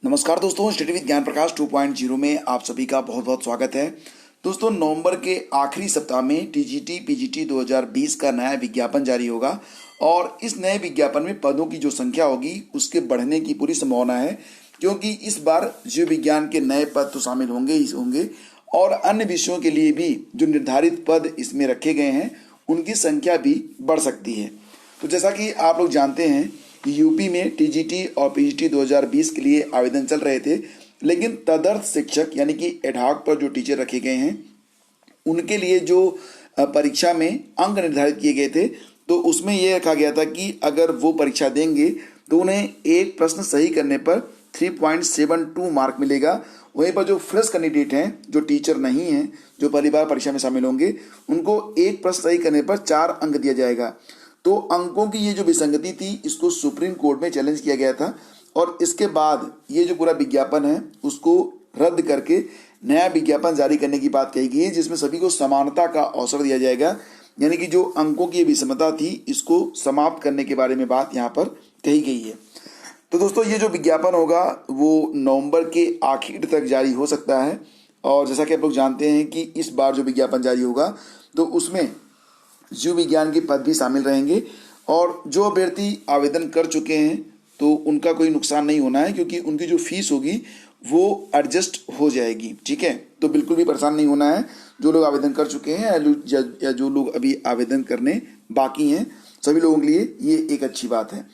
नमस्कार दोस्तों, study with ज्ञान प्रकाश 2.0 में आप सभी का बहुत बहुत स्वागत है। दोस्तों, नवंबर के आखिरी सप्ताह में टीजीटी पीजीटी 2020 का नया विज्ञापन जारी होगा और इस नए विज्ञापन में पदों की जो संख्या होगी उसके बढ़ने की पूरी संभावना है, क्योंकि इस बार जीव विज्ञान के नए पद तो शामिल होंगे और अन्य विषयों के लिए भी जो निर्धारित पद इसमें रखे गए हैं उनकी संख्या भी बढ़ सकती है। तो जैसा कि आप लोग जानते हैं, यूपी में टीजीटी और पीजीटी 2020 के लिए आवेदन चल रहे थे, लेकिन तदर्थ शिक्षक यानी कि एडहॉक पर जो टीचर रखे गए हैं उनके लिए जो परीक्षा में अंक निर्धारित किए गए थे, तो उसमें यह रखा गया था कि अगर वो परीक्षा देंगे तो उन्हें एक प्रश्न सही करने पर 3.72 मार्क मिलेगा। वहीं पर जो फ्रेश कैंडिडेट हैं, जो टीचर नहीं हैं, जो पहली बार परीक्षा में शामिल होंगे, उनको एक प्रश्न सही करने पर 4 अंक दिया जाएगा। तो अंकों की ये जो विसंगति थी, इसको सुप्रीम कोर्ट में चैलेंज किया गया था और इसके बाद ये जो पूरा विज्ञापन है उसको रद्द करके नया विज्ञापन जारी करने की बात कही गई है, जिसमें सभी को समानता का अवसर दिया जाएगा। यानी कि जो अंकों की विषमता थी, इसको समाप्त करने के बारे में बात यहाँ पर कही गई है। तो दोस्तों, ये जो विज्ञापन होगा वो नवंबर के आखिर तक जारी हो सकता है और जैसा कि आप लोग जानते हैं कि इस बार जो विज्ञापन जारी होगा तो उसमें जीव विज्ञान के पद भी शामिल रहेंगे और जो अभ्यर्थी आवेदन कर चुके हैं तो उनका कोई नुकसान नहीं होना है, क्योंकि उनकी जो फीस होगी वो एडजस्ट हो जाएगी। ठीक है, तो बिल्कुल भी परेशान नहीं होना है जो लोग आवेदन कर चुके हैं या जो लोग अभी आवेदन करने बाकी हैं, सभी लोगों के लिए ये एक अच्छी बात है।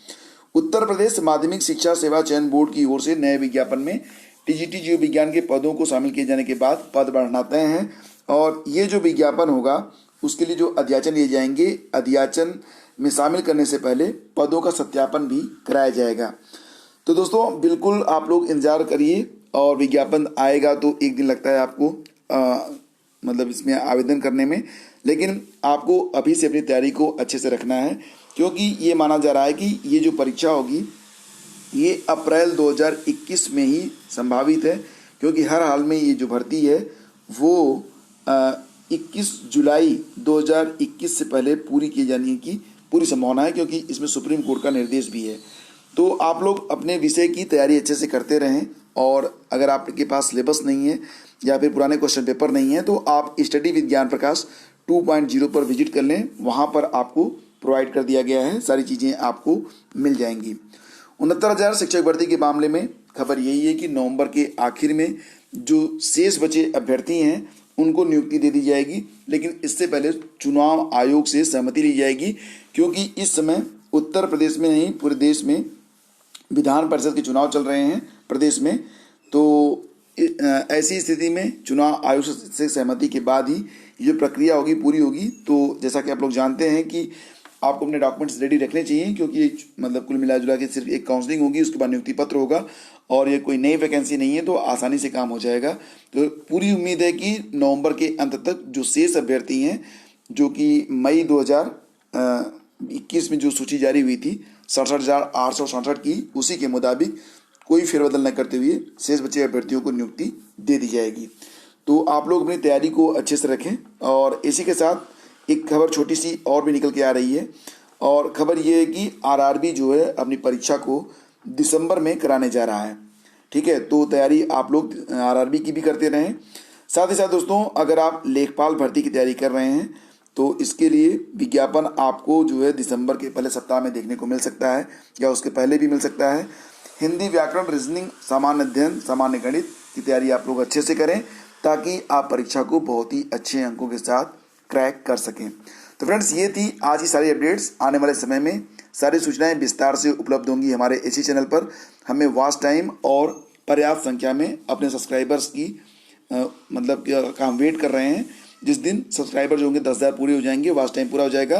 उत्तर प्रदेश माध्यमिक शिक्षा सेवा चयन बोर्ड की ओर से नए विज्ञापन में टीजीटी जीव विज्ञान के पदों को शामिल किए जाने के बाद पद बढ़ना तय हैं और ये जो विज्ञापन होगा उसके लिए जो अध्याचन लिए जाएंगे, अध्याचन में शामिल करने से पहले पदों का सत्यापन भी कराया जाएगा। तो दोस्तों, बिल्कुल आप लोग इंतजार करिए और विज्ञापन आएगा तो एक दिन लगता है आपको मतलब इसमें आवेदन करने में, लेकिन आपको अभी से अपनी तैयारी को अच्छे से रखना है, क्योंकि ये माना जा रहा है कि ये जो परीक्षा होगी ये अप्रैल 2021 में ही संभावित है, क्योंकि हर हाल में ये जो भर्ती है वो 21 जुलाई 2021 से पहले पूरी किए जाने की पूरी संभावना है, क्योंकि इसमें सुप्रीम कोर्ट का निर्देश भी है। तो आप लोग अपने विषय की तैयारी अच्छे से करते रहें और अगर आपके पास सिलेबस नहीं है या फिर पुराने क्वेश्चन पेपर नहीं है तो आप स्टडी विद ज्ञान प्रकाश 2.0 पर विजिट कर लें। वहाँ पर आपको प्रोवाइड कर दिया गया है, सारी चीज़ें आपको मिल जाएंगी। 69,000 शिक्षक भर्ती के मामले में खबर यही है कि नवंबर के आखिर में जो शेष बचे अभ्यर्थी हैं उनको नियुक्ति दे दी जाएगी, लेकिन इससे पहले चुनाव आयोग से सहमति ली जाएगी, क्योंकि इस समय उत्तर प्रदेश में नहीं पूरे देश में विधान परिषद के चुनाव चल रहे हैं प्रदेश में। तो ऐसी स्थिति में चुनाव आयोग से सहमति के बाद ही ये जो प्रक्रिया होगी पूरी होगी। तो जैसा कि आप लोग जानते हैं कि आपको अपने डॉक्यूमेंट्स रेडी रखने चाहिए, क्योंकि ये मतलब कुल मिला जुला के सिर्फ एक काउंसलिंग होगी, उसके बाद नियुक्ति पत्र होगा और ये कोई नई वैकेंसी नहीं है, तो आसानी से काम हो जाएगा। तो पूरी उम्मीद है कि नवंबर के अंत तक जो शेष अभ्यर्थी हैं, जो कि मई 2021 में जो सूची जारी हुई थी 67,867 की, उसी के मुताबिक कोई फेरबदल न करते हुए शेष बचे अभ्यर्थियों को नियुक्ति दे दी जाएगी। तो आप लोग अपनी तैयारी को अच्छे से रखें। और इसी के साथ एक खबर छोटी सी और भी निकल के आ रही है, और खबर ये है कि आरआरबी जो है अपनी परीक्षा को दिसंबर में कराने जा रहा है। ठीक है, तो तैयारी आप लोग आरआरबी की भी करते रहें। साथ ही साथ दोस्तों, अगर आप लेखपाल भर्ती की तैयारी कर रहे हैं तो इसके लिए विज्ञापन आपको जो है दिसंबर के पहले सप्ताह में देखने को मिल सकता है या उसके पहले भी मिल सकता है। हिंदी, व्याकरण, रीजनिंग, सामान्य अध्ययन, सामान्य गणित की तैयारी आप लोग अच्छे से करें, ताकि आप परीक्षा को बहुत ही अच्छे अंकों के साथ क्रैक कर सकें। तो फ्रेंड्स, ये थी आज की सारी अपडेट्स। आने वाले समय में सारी सूचनाएं विस्तार से उपलब्ध होंगी हमारे इसी चैनल पर। हमें वॉच टाइम और पर्याप्त संख्या में अपने सब्सक्राइबर्स की मतलब का हम वेट कर रहे हैं। जिस दिन सब्सक्राइबर जो होंगे 10,000 पूरे हो जाएंगे, वॉच टाइम पूरा हो जाएगा,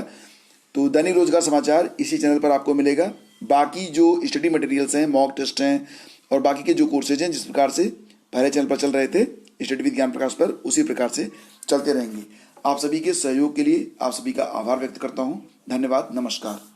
तो दैनिक रोजगार समाचार इसी चैनल पर आपको मिलेगा। बाकी जो स्टडी मटेरियल्स हैं, मॉक टेस्ट हैं और बाकी के जो कोर्सेज हैं, जिस प्रकार से पहले चैनल पर चल रहे थे स्टडी विद ज्ञान प्रकाश पर, उसी प्रकार से चलते रहेंगे। आप सभी के सहयोग के लिए आप सभी का आभार व्यक्त करता हूँ। धन्यवाद, नमस्कार।